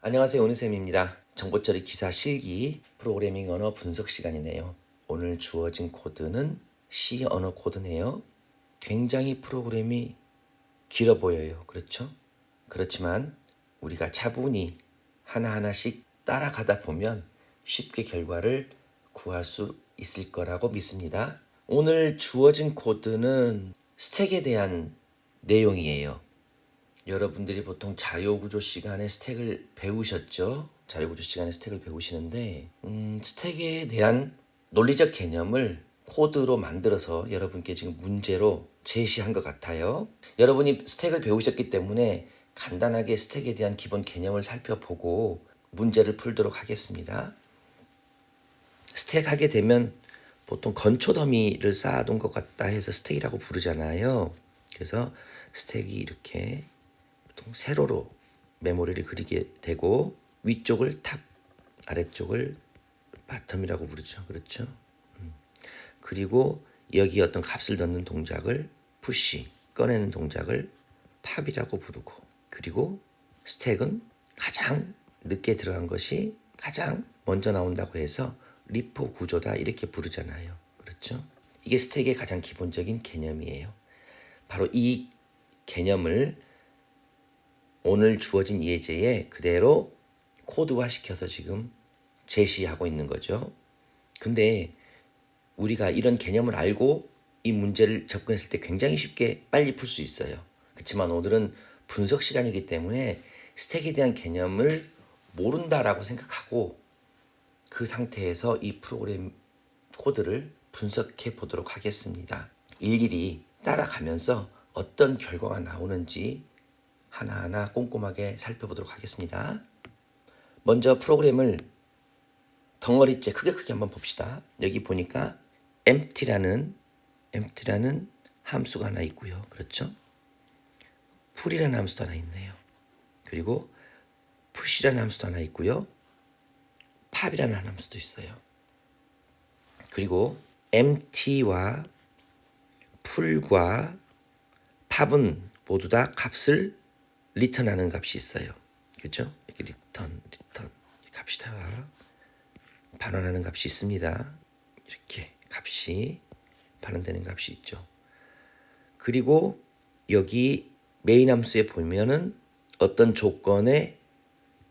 안녕하세요, 오은쌤입니다. 정보처리 기사 실기 프로그래밍 언어 분석 시간이네요. 오늘 주어진 코드는 C 언어 코드네요. 굉장히 프로그램이 길어 보여요. 그렇죠? 그렇지만 우리가 차분히 하나하나씩 따라가다 보면 쉽게 결과를 구할 수 있을 거라고 믿습니다. 오늘 주어진 코드는 스택에 대한 내용이에요. 여러분들이 보통 자료구조 시간에 스택을 배우셨죠? 자료구조 시간에 스택을 배우시는데 스택에 대한 논리적 개념을 코드로 만들어서 여러분께 지금 문제로 제시한 것 같아요. 여러분이 스택을 배우셨기 때문에 간단하게 스택에 대한 기본 개념을 살펴보고 문제를 풀도록 하겠습니다. 스택 하게 되면 보통 건초 더미를 쌓아둔 것 같다 해서 스택이라고 부르잖아요. 그래서 스택이 이렇게 보통 세로로 메모리를 그리게 되고 위쪽을 탑, 아래쪽을 바텀이라고 부르죠. 그렇죠? 그리고 여기 어떤 값을 넣는 동작을 푸시, 꺼내는 동작을 팝이라고 부르고, 그리고 스택은 가장 늦게 들어간 것이 가장 먼저 나온다고 해서 리포 구조다 이렇게 부르잖아요. 그렇죠? 이게 스택의 가장 기본적인 개념이에요. 바로 이 개념을 오늘 주어진 예제에 그대로 코드화 시켜서 지금 제시하고 있는 거죠. 근데 우리가 이런 개념을 알고 이 문제를 접근했을 때 굉장히 쉽게 빨리 풀 수 있어요. 그렇지만 오늘은 분석 시간이기 때문에 스택에 대한 개념을 모른다라고 생각하고 그 상태에서 이 프로그램 코드를 분석해 보도록 하겠습니다. 일일이 따라가면서 어떤 결과가 나오는지 하나하나 꼼꼼하게 살펴보도록 하겠습니다. 먼저 프로그램을 덩어리째 크게 한번 봅시다. 여기 보니까 empty라는 함수가 하나 있고요. 그렇죠? 풀이라는 함수도 하나 있네요. 그리고 push라는 함수도 하나 있고요. pop이라는 함수도 있어요. 그리고 empty와 풀과 pop은 모두 다 값을 리턴하는 값이 있어요. 그렇죠? 이렇게 리턴 값이 다 반환하는 값이 있습니다. 이렇게 값이 반환되는 값이 있죠. 그리고 여기 메인 함수에 보면은 어떤 조건에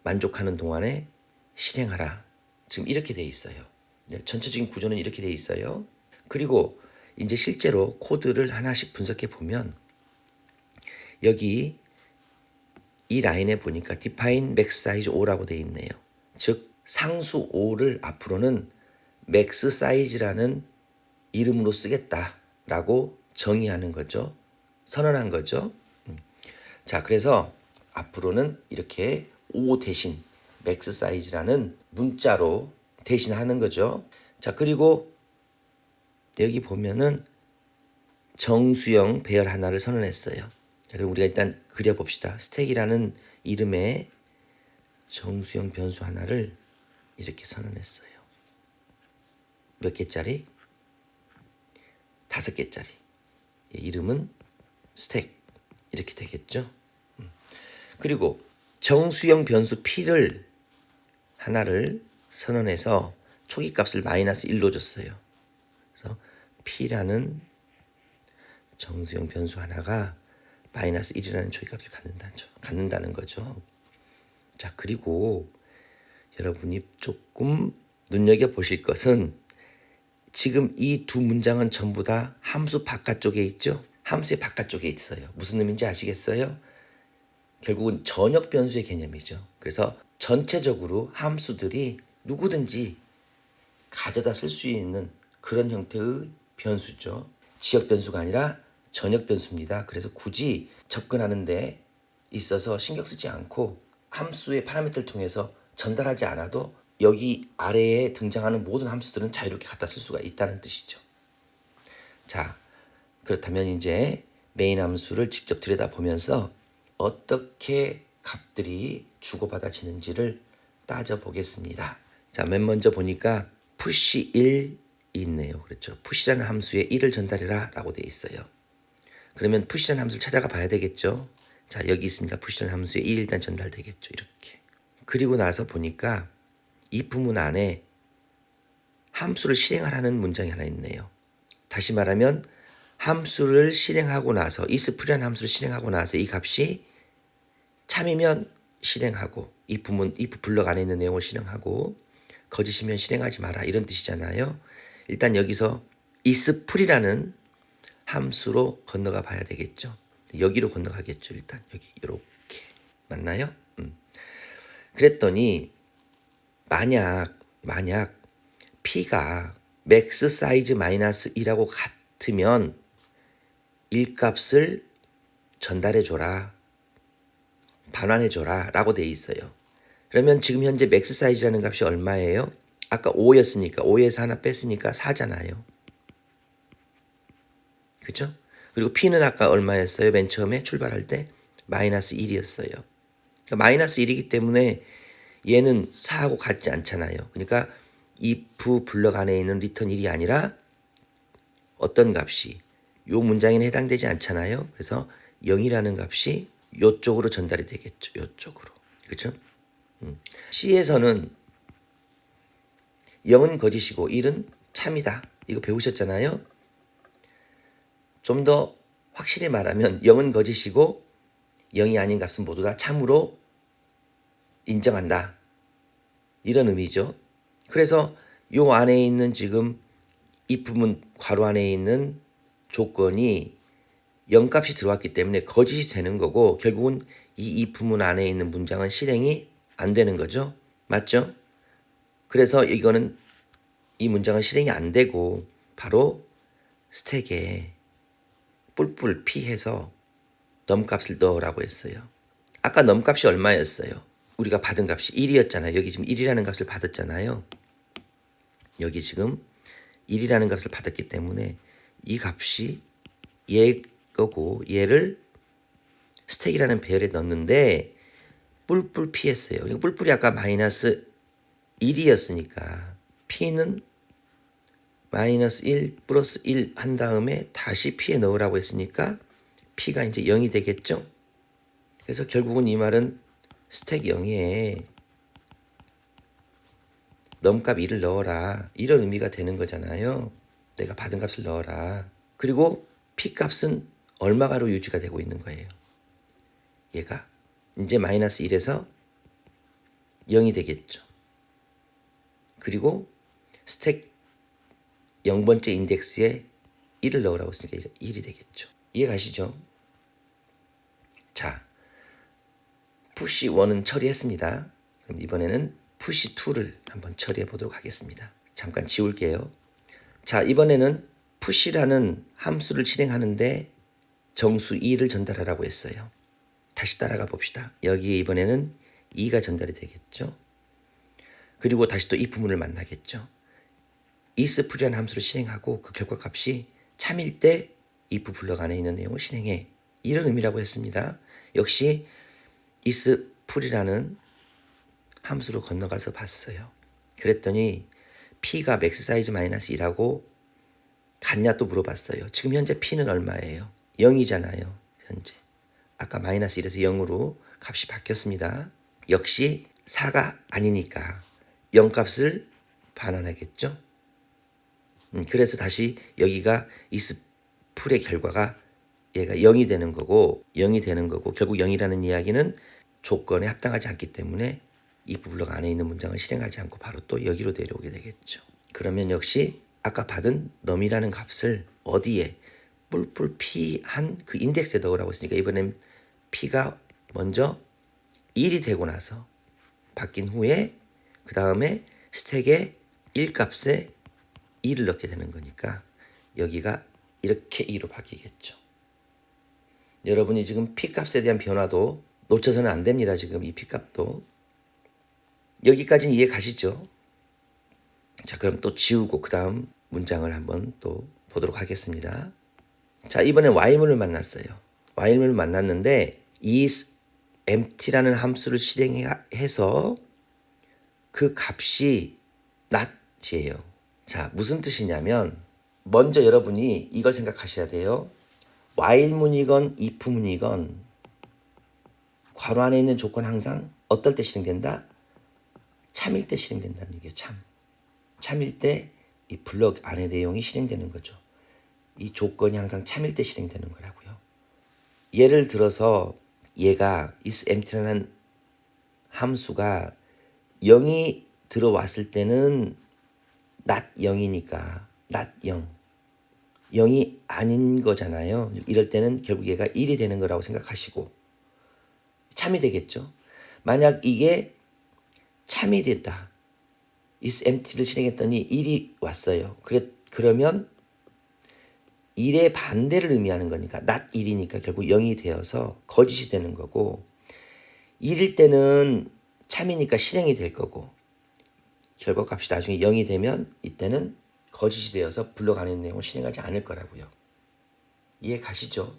만족하는 동안에 실행하라. 지금 이렇게 돼 있어요. 전체적인 구조는 이렇게 돼 있어요. 그리고 이제 실제로 코드를 하나씩 분석해 보면 여기 이 라인에 보니까 define max size 5라고 돼 있네요. 즉 상수 5를 앞으로는 max size라는 이름으로 쓰겠다라고 정의하는 거죠. 선언한 거죠. 자, 그래서 앞으로는 이렇게 5 대신 max size라는 문자로 대신하는 거죠. 자, 그리고 여기 보면은 정수형 배열 하나를 선언했어요. 자, 그럼 우리가 일단 그려봅시다. 스택이라는 이름의 정수형 변수 하나를 이렇게 선언했어요. 몇 개짜리? 5개짜리. 이름은 스택 이렇게 되겠죠. 그리고 정수형 변수 p를 하나를 선언해서 초기값을 마이너스 1로 줬어요. 그래서 p라는 정수형 변수 하나가 마이너스 1이라는 초기값을 갖는다는 거죠. 자, 그리고 여러분이 조금 눈여겨보실 것은 지금 이 두 문장은 전부 다 함수 바깥쪽에 있죠? 함수의 바깥쪽에 있어요. 무슨 의미인지 아시겠어요? 결국은 전역 변수의 개념이죠. 그래서 전체적으로 함수들이 누구든지 가져다 쓸 수 있는 그런 형태의 변수죠. 지역 변수가 아니라 전역 변수입니다. 그래서 굳이 접근하는 데 있어서 신경 쓰지 않고 함수의 파라미터를 통해서 전달하지 않아도 여기 아래에 등장하는 모든 함수들은 자유롭게 갖다 쓸 수가 있다는 뜻이죠. 자, 그렇다면 이제 메인 함수를 직접 들여다보면서 어떻게 값들이 주고받아지는지를 따져보겠습니다. 자, 맨 먼저 보니까 push 1이 있네요. 그렇죠? push라는 함수에 1을 전달해라 라고 되어 있어요. 그러면 push라는 함수를 찾아가 봐야 되겠죠. 자, 여기 있습니다. push라는 함수에 1 일단 전달되겠죠. 이렇게. 그리고 나서 보니까 if문 안에 함수를 실행하라는 문장이 하나 있네요. 다시 말하면 함수를 실행하고 나서 isFree라는 함수를 실행하고 나서 이 값이 참이면 실행하고 if 블럭 안에 있는 내용을 실행하고 거짓이면 실행하지 마라 이런 뜻이잖아요. 일단 여기서 isFree라는 함수로 건너가 봐야 되겠죠. 여기로 건너가겠죠. 일단 여기 이렇게 맞나요? 그랬더니 만약 P가 맥스 사이즈 마이너스 2라고 같으면 1값을 전달해줘라. 반환해줘라 라고 돼 있어요. 그러면 지금 현재 맥스 사이즈라는 값이 얼마예요? 아까 5였으니까 5에서 하나 뺐으니까 4잖아요. 그죠? 그리고 P는 아까 얼마였어요? 맨 처음에 출발할 때 마이너스 1이었어요. 그러니까 마이너스 1이기 때문에 얘는 4하고 같지 않잖아요. 그러니까 if 블럭 안에 있는 리턴 1이 아니라 어떤 값이 요 문장에는 해당되지 않잖아요. 그래서 0이라는 값이 요쪽으로 전달이 되겠죠. 요쪽으로. 그렇죠? C에서는 0은 거짓이고 1은 참이다. 이거 배우셨잖아요. 좀 더 확실히 말하면 0은 거짓이고 0이 아닌 값은 모두 다 참으로 인정한다. 이런 의미죠. 그래서 요 안에 있는 지금 if문 괄호 안에 있는 조건이 0값이 들어왔기 때문에 거짓이 되는 거고 결국은 이 if문 안에 있는 문장은 실행이 안 되는 거죠. 맞죠? 그래서 이거는 이 문장은 실행이 안 되고 바로 스택에 뿔뿔 피해서 넘값을 넣으라고 했어요. 아까 넘값이 얼마였어요? 우리가 받은 값이 1이었잖아요. 여기 지금 1이라는 값을 받았잖아요. 여기 지금 1이라는 값을 받았기 때문에 이 값이 얘 거고 얘를 스택이라는 배열에 넣었는데 뿔뿔 피했어요. 그러니까 뿔뿔이 아까 마이너스 1이었으니까 P는 마이너스 1 플러스 1 한 다음에 다시 P에 넣으라고 했으니까 P가 이제 0이 되겠죠. 그래서 결국은 이 말은 스택 0에 넘값 1을 넣어라. 이런 의미가 되는 거잖아요. 내가 받은 값을 넣어라. 그리고 P 값은 얼마가로 유지가 되고 있는 거예요. 얘가 이제 마이너스 1에서 0이 되겠죠. 그리고 스택 0번째 인덱스에 1을 넣으라고 했으니까 1이 되겠죠. 이해 가시죠? 자, 푸시 1은 처리했습니다. 그럼 이번에는 푸시 2를 한번 처리해 보도록 하겠습니다. 잠깐 지울게요. 자, 이번에는 푸시라는 함수를 실행하는데 정수 2를 전달하라고 했어요. 다시 따라가 봅시다. 여기에 이번에는 2가 전달이 되겠죠. 그리고 다시 또 if문을 만나겠죠. isFree라는 함수를 실행하고 그 결과값이 참일 때 if 블럭 안에 있는 내용을 실행해. 이런 의미라고 했습니다. 역시 isFree라는 함수로 건너가서 봤어요. 그랬더니 P가 맥스 사이즈 마이너스 2라고 같냐 또 물어봤어요. 지금 현재 P는 얼마예요? 0이잖아요. 현재. 아까 마이너스 1에서 0으로 값이 바뀌었습니다. 역시 4가 아니니까 0값을 반환하겠죠. 그래서 다시 여기가 isFree의 결과가 얘가 0이 되는 거고 결국 0이라는 이야기는 조건에 합당하지 않기 때문에 if 블럭 안에 있는 문장을 실행하지 않고 바로 또 여기로 내려오게 되겠죠. 그러면 역시 아까 받은 num이라는 값을 어디에 뿔뿔 P한 그 인덱스에 넣으라고 했으니까 이번엔 P가 먼저 1이 되고 나서 바뀐 후에 그 다음에 스택에 1값에 2를 넣게 되는 거니까 여기가 이렇게 2로 바뀌겠죠. 여러분이 지금 P값에 대한 변화도 놓쳐서는 안 됩니다. 지금 이 P값도. 여기까지는 이해 가시죠? 자, 그럼 또 지우고 그 다음 문장을 한번 또 보도록 하겠습니다. 자, 이번엔 while문을 만났어요. while문을 만났는데 is empty라는 함수를 실행해서 그 값이 not이에요. 자, 무슨 뜻이냐면 먼저 여러분이 이걸 생각하셔야 돼요. while문이건 if문이건 괄호 안에 있는 조건 항상 어떨 때 실행된다? 참일 때 실행된다는 얘기예요. 참일 때 이 블록 안의 내용이 실행되는 거죠. 이 조건이 항상 참일 때 실행되는 거라고요. 예를 들어서 얘가 isEmpty라는 함수가 0이 들어왔을 때는 not 0이니까 not 0. 0이 아닌 거잖아요. 이럴 때는 결국 얘가 1이 되는 거라고 생각하시고 참이 되겠죠. 만약 이게 참이 됐다. isEmpty를 실행했더니 1이 왔어요. 그러면 1의 반대를 의미하는 거니까 not 1이니까 결국 0이 되어서 거짓이 되는 거고 1일 때는 참이니까 실행이 될 거고 결과값이 나중에 0이 되면 이때는 거짓이 되어서 블록 안에 있는 내용을 실행하지 않을 거라고요. 이해 가시죠?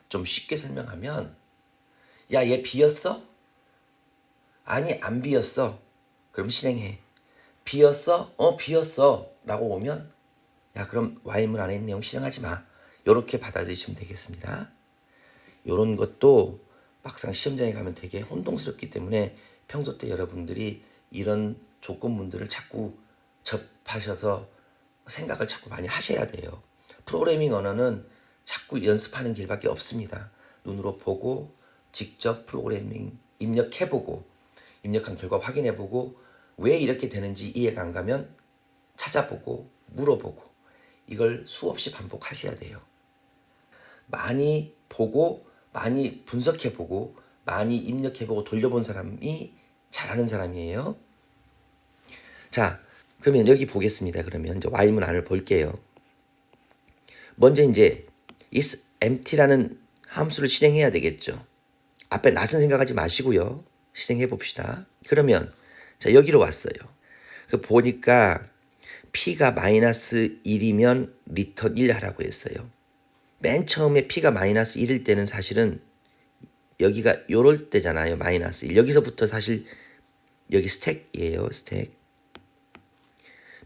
좀 쉽게 설명하면 야, 얘 비었어? 아니, 안 비었어. 그럼 실행해. 비었어? 비었어. 라고 오면 야, 그럼 while문 안에 있는 내용 실행하지 마. 요렇게 받아들이시면 되겠습니다. 요런 것도 막상 시험장에 가면 되게 혼동스럽기 때문에 평소 때 여러분들이 이런 조건문들을 자꾸 접하셔서 생각을 자꾸 많이 하셔야 돼요. 프로그래밍 언어는 자꾸 연습하는 길밖에 없습니다. 눈으로 보고 직접 프로그래밍 입력해보고 입력한 결과 확인해보고 왜 이렇게 되는지 이해가 안 가면 찾아보고 물어보고 이걸 수없이 반복하셔야 돼요. 많이 보고 많이 분석해보고 많이 입력해보고 돌려본 사람이 잘하는 사람이에요. 자, 그러면 여기 보겠습니다. 그러면 이제 while문 안을 볼게요. 먼저 이제 isEmpty라는 함수를 실행해야 되겠죠. 앞에 낯은 생각하지 마시고요. 실행해 봅시다. 그러면 자, 여기로 왔어요. 그 보니까 p가 마이너스 1이면 return 1 하라고 했어요. 맨 처음에 p가 마이너스 1일 때는 사실은 여기가 요럴 때잖아요. 마이너스 1. 여기서부터 사실 여기 스택이에요. 스택.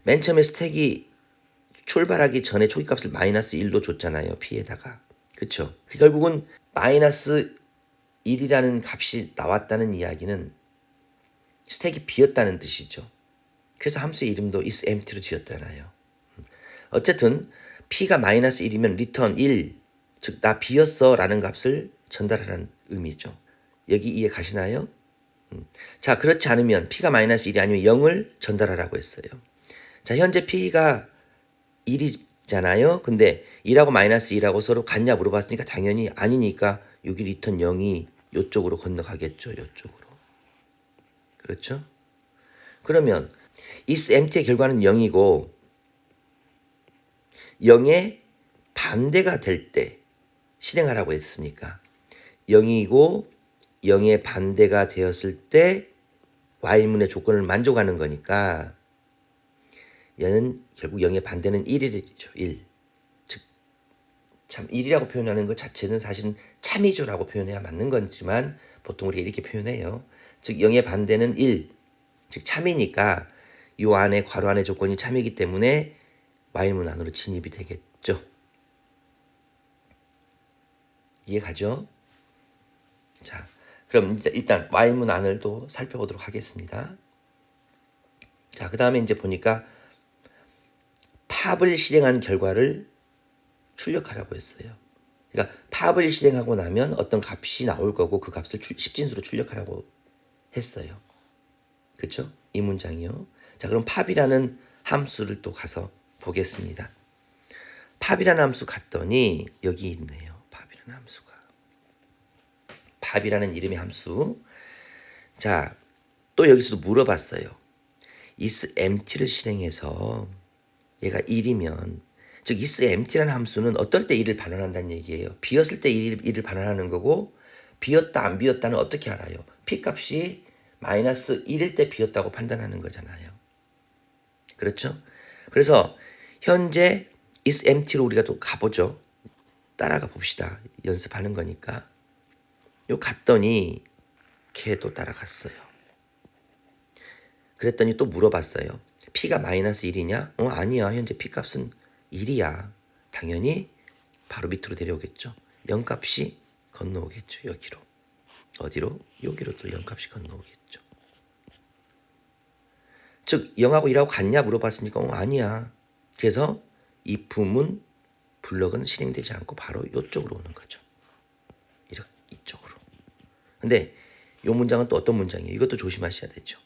맨 처음에 스택이 출발하기 전에 초기값을 마이너스 1로 줬잖아요. p에다가. 그쵸? 결국은 마이너스 1이라는 값이 나왔다는 이야기는 스택이 비었다는 뜻이죠. 그래서 함수의 이름도 isEmpty로 지었잖아요. 어쨌든 p가 마이너스 1이면 return 1, 즉 나 비었어 라는 값을 전달하라는 의미죠. 여기 이해 가시나요? 자, 그렇지 않으면 p가 마이너스 1이 아니면 0을 전달하라고 했어요. 자, 현재 p가 1이잖아요. 근데 1하고 마이너스 1하고 서로 같냐 물어봤으니까 당연히 아니니까 여기 return 0이 이쪽으로 건너가겠죠. 이쪽으로. 그렇죠? 그러면 isEmpty의 결과는 0이고 0의 반대가 될 때 실행하라고 했으니까 0이고 0의 반대가 되었을 때 while문의 조건을 만족하는 거니까 얘는 결국 0의 반대는 1이죠. 1. 즉, 참 1이라고 표현하는 것 자체는 사실은 참이죠라고 표현해야 맞는 거지만 보통 우리가 이렇게 표현해요. 즉 0의 반대는 1. 즉 참이니까 이 안에 괄호 안의 조건이 참이기 때문에 while문 안으로 진입이 되겠죠. 이해 가죠? 자, 그럼 일단 while문 안을 또 살펴보도록 하겠습니다. 자, 그 다음에 이제 보니까 팝을 실행한 결과를 출력하라고 했어요. 그러니까 팝을 실행하고 나면 어떤 값이 나올 거고 그 값을 10진수로 출력하라고 했어요. 그렇죠? 이 문장이요. 자, 그럼 팝이라는 함수를 또 가서 보겠습니다. 팝이라는 함수 갔더니 여기 있네요. 팝이라는 함수가. 팝이라는 이름의 함수. 자, 또 여기서도 물어봤어요. isEmpty를 실행해서 얘가 1이면 즉 isEmpty라는 함수는 어떨 때 1을 반환한다는 얘기예요. 비었을 때 1을 반환하는 거고 비었다 안 비었다는 어떻게 알아요? p값이 마이너스 1일 때 비었다고 판단하는 거잖아요. 그렇죠? 그래서 현재 isEmpty로 우리가 또 가보죠. 따라가 봅시다. 연습하는 거니까. 요 갔더니 걔도 따라갔어요. 그랬더니 또 물어봤어요. p가 마이너스 1이냐? 아니야. 현재 p값은 1이야. 당연히 바로 밑으로 내려오겠죠. 0값이 건너오겠죠. 여기로. 어디로? 여기로 또 0값이 건너오겠죠. 즉 0하고 1하고 같냐 물어봤으니까 아니야. 그래서 if문 블럭은 실행되지 않고 바로 이쪽으로 오는 거죠. 이렇게 이쪽으로. 근데 이 문장은 또 어떤 문장이에요? 이것도 조심하셔야 되죠.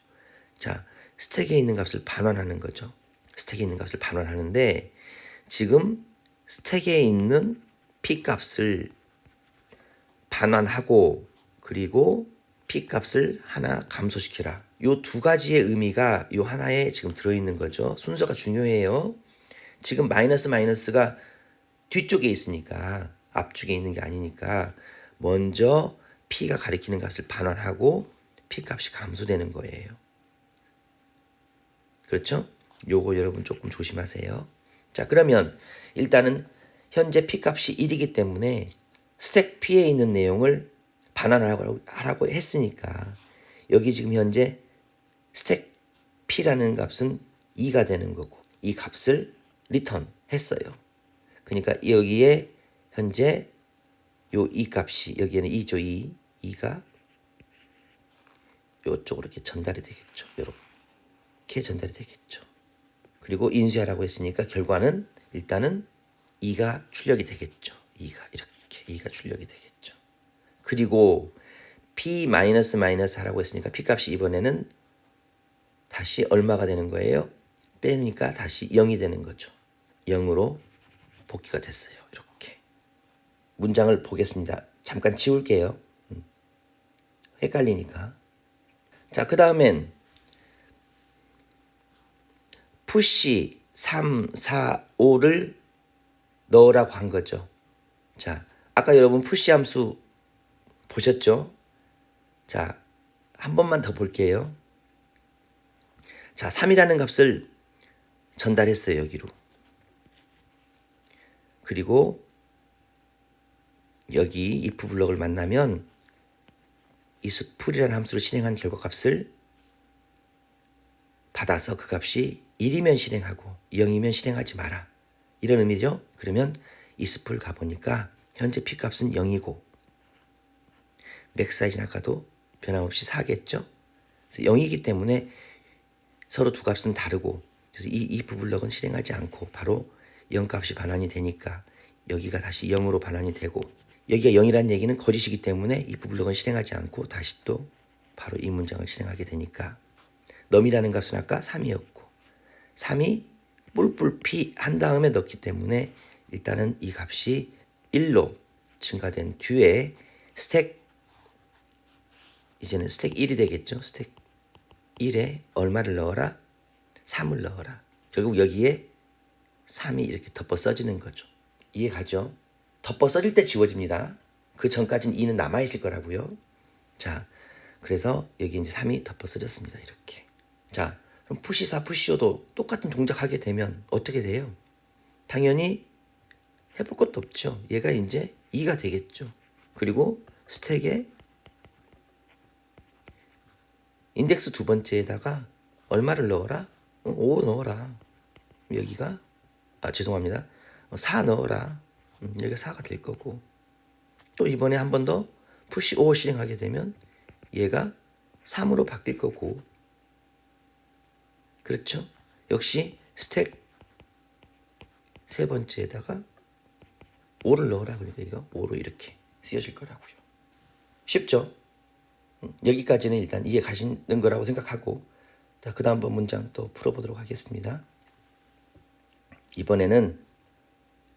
자, 스택에 있는 값을 반환하는 거죠. 스택에 있는 값을 반환하는데 지금 스택에 있는 p 값을 반환하고 그리고 p 값을 하나 감소시키라. 요 두 가지의 의미가 요 하나에 지금 들어있는 거죠. 순서가 중요해요. 지금 마이너스가 뒤쪽에 있으니까 앞쪽에 있는 게 아니니까 먼저 p가 가리키는 값을 반환하고 p 값이 감소되는 거예요. 그렇죠? 요거 여러분 조금 조심하세요. 자, 그러면 일단은 현재 p 값이 1이기 때문에 스택 p에 있는 내용을 반환하라고 했으니까 여기 지금 현재 스택 p라는 값은 2가 되는 거고 이 값을 리턴 했어요. 그러니까 여기에 현재 요 2 값이 여기에는 2죠. 2가 요쪽으로 이렇게 전달이 되겠죠. 이렇게 전달이 되겠죠. 그리고 인수하라고 했으니까 결과는 일단은 2가 출력이 되겠죠. 2가 이렇게 2가 출력이 되겠죠. 그리고 p 하라고 했으니까 p 값이 이번에는 다시 얼마가 되는 거예요? 빼니까 다시 0이 되는 거죠. 0으로 복귀가 됐어요. 이렇게. 문장을 보겠습니다. 잠깐 지울게요. 헷갈리니까. 자, 그 다음엔 푸시 3, 4, 5를 넣으라고 한 거죠. 자, 아까 여러분 푸시 함수 보셨죠? 자, 한 번만 더 볼게요. 자, 3이라는 값을 전달했어요. 여기로. 그리고 여기 if 블럭을 만나면 isFull이라는 함수를 실행한 결과값을 받아서 그 값이 1이면 실행하고 0이면 실행하지 마라. 이런 의미죠. 그러면 isFull 가보니까 현재 p값은 0이고 맥 사이즈는 아까도 변함없이 4겠죠. 그래서 0이기 때문에 서로 두 값은 다르고 그래서 이 if 블럭은 실행하지 않고 바로 0 값이 반환이 되니까 여기가 다시 0으로 반환이 되고 여기가 0이라는 얘기는 거짓이기 때문에 if 블럭은 실행하지 않고 다시 또 바로 이 문장을 실행하게 되니까 num이라는 값은 아까 3이었고 3이 뿔뿔 p 한 다음에 넣기 때문에 일단은 이 값이 1로 증가된 뒤에 이제는 스택 1이 되겠죠. 스택 1에 얼마를 넣어라? 3을 넣어라. 결국 여기에 3이 이렇게 덮어 써지는 거죠. 이해 가죠? 덮어 써질 때 지워집니다. 그 전까지는 2는 남아있을 거라고요. 자, 그래서 여기 이제 3이 덮어 써졌습니다. 이렇게. 자, 그럼 푸시4, 푸시5도 똑같은 동작 하게 되면 어떻게 돼요? 당연히 해볼 것도 없죠. 얘가 이제 2가 되겠죠. 그리고 스택에 인덱스 두 번째에다가 얼마를 넣어라? 5 넣어라. 여기가 죄송합니다. 4 넣어라. 여기가 4가 될 거고 또 이번에 한 번 더 푸시 5 실행하게 되면 얘가 3으로 바뀔 거고 그렇죠? 역시 스택 세 번째에다가 5를 넣어라. 그러니까 이거 5로 이렇게 쓰여질 거라고요. 쉽죠? 여기까지는 일단 이해 가시는 거라고 생각하고 자, 그 다음 문장 또 풀어보도록 하겠습니다. 이번에는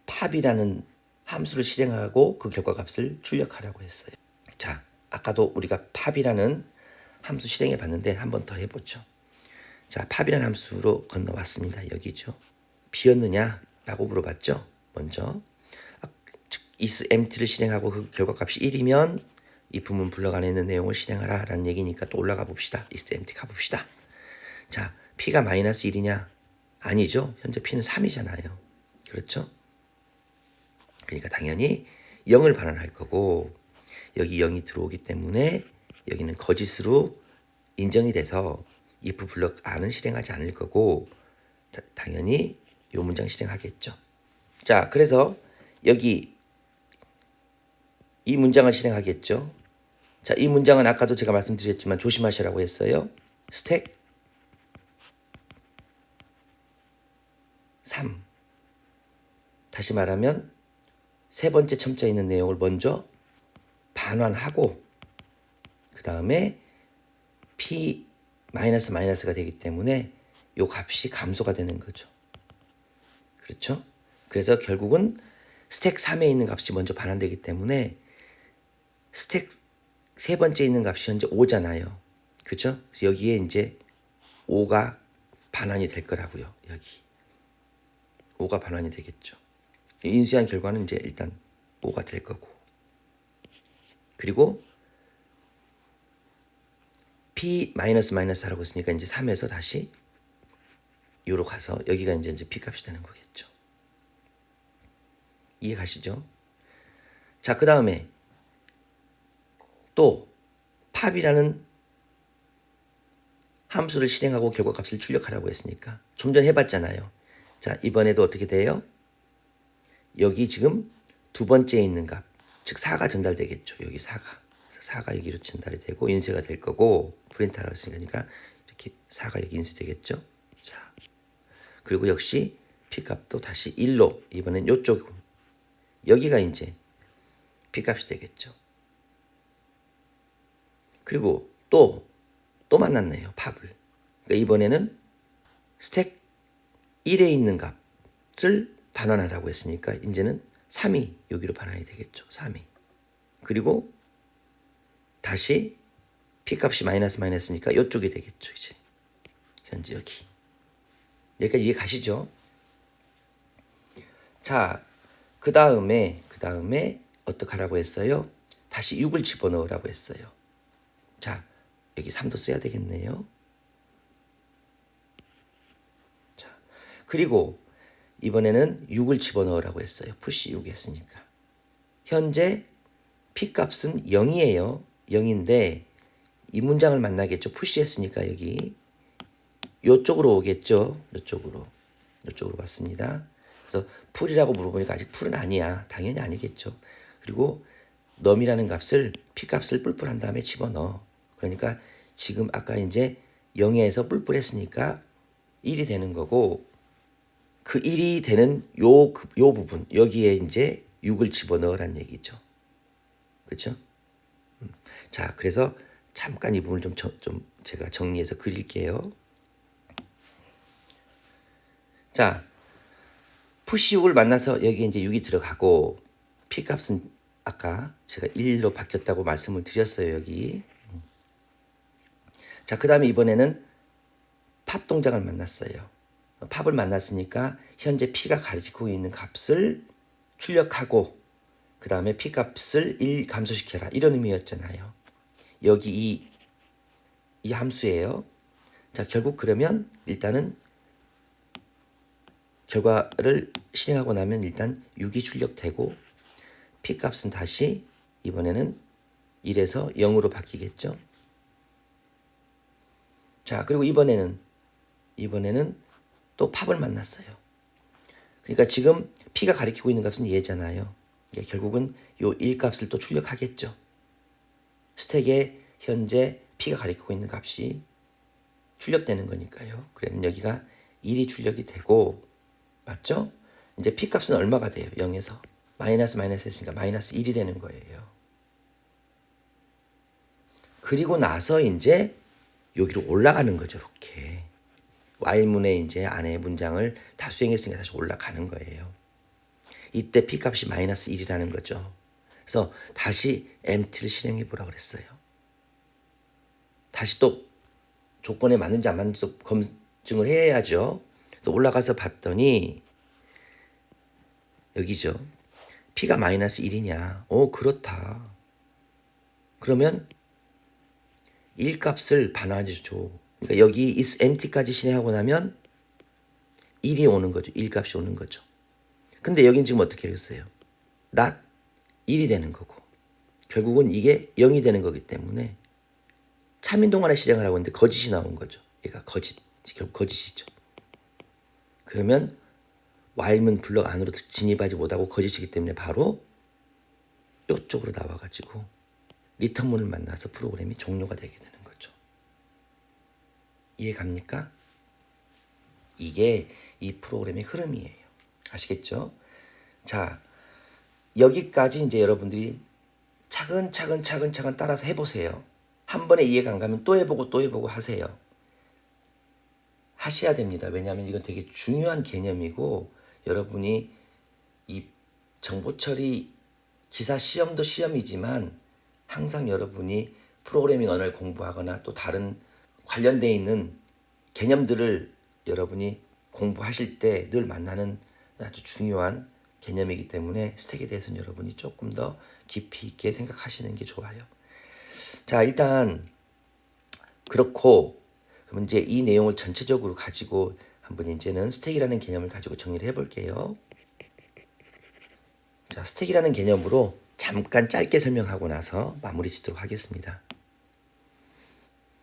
팝이라는 함수를 실행하고 그 결과값을 출력하라고 했어요. 자, 아까도 우리가 팝이라는 함수 실행해 봤는데 한 번 더 해보죠. 자, 팝이라는 함수로 건너왔습니다. 여기죠. 비었느냐? 라고 물어봤죠. 먼저 isEmpty를 실행하고 그 결과값이 1이면 이 부문 블럭 안에 있는 내용을 실행하라 라는 얘기니까 또 올라가 봅시다. isEmpty 가봅시다. 자, p가 마이너스 1이냐? 아니죠. 현재 p는 3이잖아요. 그렇죠? 그러니까 당연히 0을 반환할 거고 여기 0이 들어오기 때문에 여기는 거짓으로 인정이 돼서 if 블럭 안은 실행하지 않을 거고 당연히 이 문장 실행하겠죠. 자, 그래서 여기 이 문장을 실행하겠죠. 자, 이 문장은 아까도 제가 말씀드렸지만 조심하시라고 했어요. 스택 3. 다시 말하면 세 번째 첨자에 있는 내용을 먼저 반환하고 그 다음에 p 마이너스가 되기 때문에 이 값이 감소가 되는 거죠. 그렇죠? 그래서 결국은 스택 3에 있는 값이 먼저 반환되기 때문에 스택 세 번째 있는 값이 현재 5잖아요. 그죠? 그래서 여기에 이제 5가 반환이 될 거라고요. 여기 5가 반환이 되겠죠. 인수한 결과는 이제 일단 5가 될 거고. 그리고 p 하라고 했으니까 이제 3에서 다시 요로 가서 여기가 이제 p 값이 되는 거겠죠. 이해 가시죠? 자, 그 다음에 또 팝이라는 함수를 실행하고 결과값을 출력하라고 했으니까 좀 전에 해봤잖아요. 자, 이번에도 어떻게 돼요? 여기 지금 두 번째에 있는 값, 즉 4가 전달되겠죠. 여기 4가. 4가 여기로 전달이 되고 인쇄가 될 거고 프린트하라고 했으니까 이렇게 4가 여기 인쇄되겠죠. 자, 그리고 역시 P값도 다시 1로 이번엔 요쪽 여기가 이제 P값이 되겠죠. 그리고 또 만났네요. 팝을. 그러니까 이번에는 스택 1에 있는 값을 반환하라고 했으니까 이제는 3이 여기로 반환이 되겠죠. 3이. 그리고 다시 P값이 마이너스니까 이쪽이 되겠죠. 이제 현재 여기. 여기까지 이해 가시죠? 자, 그 다음에 어떻게 하라고 했어요? 다시 6을 집어넣으라고 했어요. 자, 여기 3도 써야 되겠네요. 자, 그리고 이번에는 6을 집어넣으라고 했어요. 푸시 6 했으니까. 현재 P값은 0이에요. 0인데 이 문장을 만나겠죠. 푸시 했으니까 여기 요쪽으로 오겠죠. 요쪽으로 왔습니다. 그래서 풀이라고 물어보니까 아직 풀은 아니야. 당연히 아니겠죠. 그리고 넘이라는 값을 P값을 뿔뿔한 다음에 집어넣어. 그러니까 지금 아까 이제 0에서 뿔뿔했으니까 1이 되는 거고 그 1이 되는 요 부분 여기에 이제 6을 집어넣으란 얘기죠. 그렇죠? 자, 그래서 잠깐 이 부분을 좀 제가 정리해서 그릴게요. 자, 푸시 6을 만나서 여기 이제 6이 들어가고 P값은 아까 제가 1로 바뀌었다고 말씀을 드렸어요. 여기. 자, 그 다음에 이번에는 팝 동작을 만났어요. 팝을 만났으니까 현재 P가 가지고 있는 값을 출력하고 그 다음에 P값을 1 감소시켜라. 이런 의미였잖아요. 여기 이 함수예요. 자, 결국 그러면 일단은 결과를 실행하고 나면 일단 6이 출력되고 P값은 다시 이번에는 1에서 0으로 바뀌겠죠. 자, 그리고 이번에는 또 팝을 만났어요. 그러니까 지금 P가 가리키고 있는 값은 얘잖아요. 결국은 요 1값을 또 출력하겠죠. 스택에 현재 P가 가리키고 있는 값이 출력되는 거니까요. 그러면 여기가 1이 출력이 되고 맞죠? 이제 P값은 얼마가 돼요? 0에서 마이너스 했으니까 마이너스 1이 되는 거예요. 그리고 나서 이제 여기로 올라가는 거죠. 이렇게 while문의 이제 안에 문장을 다 수행했으니까 다시 올라가는 거예요. 이때 P값이 마이너스 1이라는 거죠. 그래서 다시 empty를 실행해 보라고 그랬어요. 다시 또 조건에 맞는지 안 맞는지 검증을 해야죠. 그래서 올라가서 봤더니 여기죠. P가 마이너스 1이냐? 그렇다. 그러면 1값을 반환해 줘. 그러니까 여기 is empty까지 실행하고 나면 1이 오는 거죠. 1값이 오는 거죠. 근데 여긴 지금 어떻게 했어요? not 1이 되는 거고 결국은 이게 0이 되는 거기 때문에 참인 동안에 실행을 하고 있는데 거짓이 나온 거죠. 얘가 거짓이죠. 그러면 while문 블럭 안으로 진입하지 못하고 거짓이기 때문에 바로 이쪽으로 나와가지고 리턴문을 만나서 프로그램이 종료가 되게 되는 거죠. 이해 갑니까? 이게 이 프로그램의 흐름이에요. 아시겠죠? 자, 여기까지 이제 여러분들이 차근차근 따라서 해보세요. 한 번에 이해가 안 가면 또 해보고 하세요. 하셔야 됩니다. 왜냐하면 이건 되게 중요한 개념이고 여러분이 이 정보처리 기사 시험도 시험이지만 항상 여러분이 프로그래밍 언어를 공부하거나 또 다른 관련되어 있는 개념들을 여러분이 공부하실 때 늘 만나는 아주 중요한 개념이기 때문에 스택에 대해서는 여러분이 조금 더 깊이 있게 생각하시는 게 좋아요. 자, 일단 그렇고 그럼 이제 이 내용을 전체적으로 가지고 한번 이제는 스택이라는 개념을 가지고 정리를 해볼게요. 자, 스택이라는 개념으로 잠깐 짧게 설명하고 나서 마무리 짓도록 하겠습니다.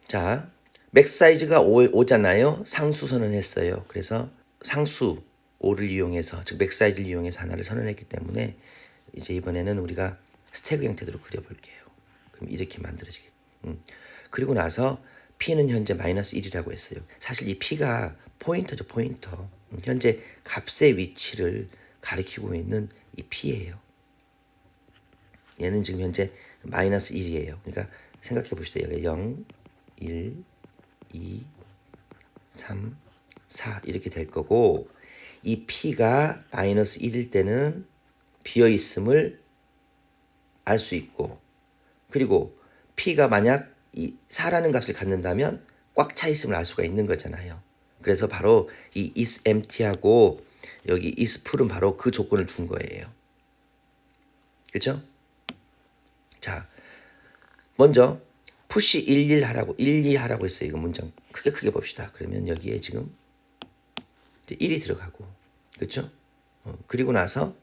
자, 맥 사이즈가 5잖아요. 상수 선언했어요. 그래서 상수 5를 이용해서, 즉 맥 사이즈를 이용해서 하나를 선언했기 때문에 이제 이번에는 우리가 스택 형태로 그려볼게요. 그럼 이렇게 만들어지겠죠. 그리고 나서 P는 현재 마이너스 1이라고 했어요. 사실 이 P가 포인터죠, 포인터. 현재 값의 위치를 가리키고 있는 이 P예요. 얘는 지금 현재 마이너스 1이에요. 그러니까 생각해 봅시다. 여기가 0, 1, 2, 3, 4 이렇게 될 거고 이 P가 마이너스 1일 때는 비어있음을 알 수 있고 그리고 P가 만약 이 4라는 값을 갖는다면 꽉 차 있음을 알 수가 있는 거잖아요. 그래서 바로 이 is empty하고 여기 is full은 바로 그 조건을 준 거예요. 그렇죠? 자, 먼저 push 11 하라고 12 하라고 했어요. 이거 문장 크게 봅시다. 그러면 여기에 지금 1이 들어가고 그렇죠? 그리고 나서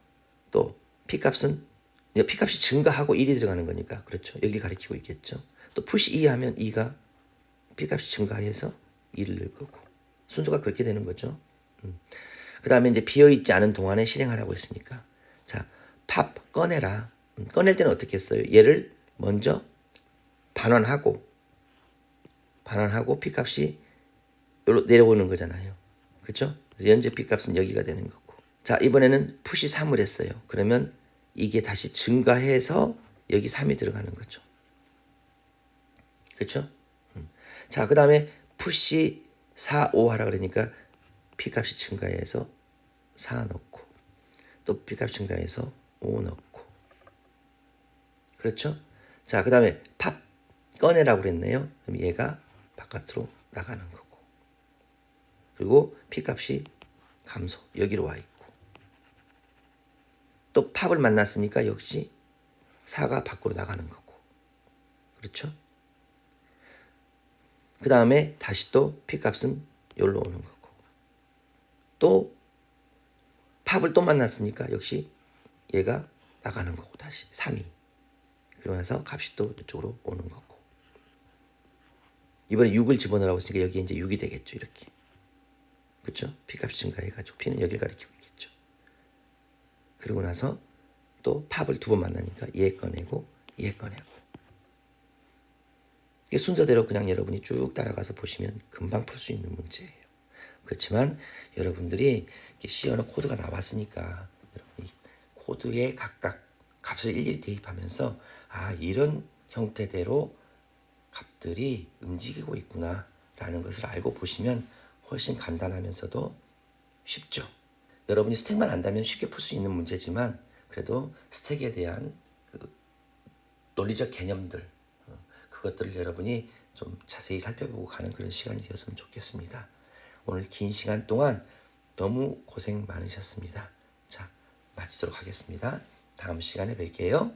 또 P값은 P값이 증가하고 1이 들어가는 거니까 그렇죠? 여기 가리키고 있겠죠? 또 push 2 하면 2가 P값이 증가해서 2를 넣을 거고 순서가 그렇게 되는 거죠. 그 다음에 이제 비어있지 않은 동안에 실행하라고 했으니까 자, 팝 꺼내라. 꺼낼 때는 어떻게 했어요? 얘를 먼저 반환하고 P값이 여기로 내려오는 거잖아요. 그렇죠? 현재 P값은 여기가 되는 거고 자, 이번에는 push 3을 했어요. 그러면 이게 다시 증가해서 여기 3이 들어가는 거죠. 그렇죠? 자, 그 다음에 push 4, 5 하라 그러니까 P값이 증가해서 4 넣고 또 P값 증가해서 5 넣고 그렇죠? 자, 그 다음에 팝 꺼내라고 그랬네요. 그럼 얘가 바깥으로 나가는 거고 그리고 P값이 감소 여기로 와 있고 또 팝을 만났으니까 역시 4가 밖으로 나가는 거고 그렇죠? 그 다음에 다시 또 P값은 여기로 오는 거고 또 팝을 또 만났으니까 역시 얘가 나가는 거고 다시 3이 그러고 나서 값이 또 이쪽으로 오는 거고 이번에 6을 집어넣으라고 했으니까 여기 이제 6이 되겠죠. 이렇게 그렇죠? P값이 증가해가지고 P는 여기를 가리키고 있겠죠. 그리고 나서 또 팝을 두 번 만나니까 얘 꺼내고 얘 꺼내고 이게 순서대로 그냥 여러분이 쭉 따라가서 보시면 금방 풀 수 있는 문제예요. 그렇지만 여러분들이 C 언어 코드가 나왔으니까 여러분이 코드에 각각 값을 일일이 대입하면서 아, 이런 형태대로 값들이 움직이고 있구나 라는 것을 알고 보시면 훨씬 간단하면서도 쉽죠. 여러분이 스택만 안다면 쉽게 풀 수 있는 문제지만 그래도 스택에 대한 그 논리적 개념들 그것들을 여러분이 좀 자세히 살펴보고 가는 그런 시간이 되었으면 좋겠습니다. 오늘 긴 시간 동안 너무 고생 많으셨습니다. 자, 마치도록 하겠습니다. 다음 시간에 뵐게요.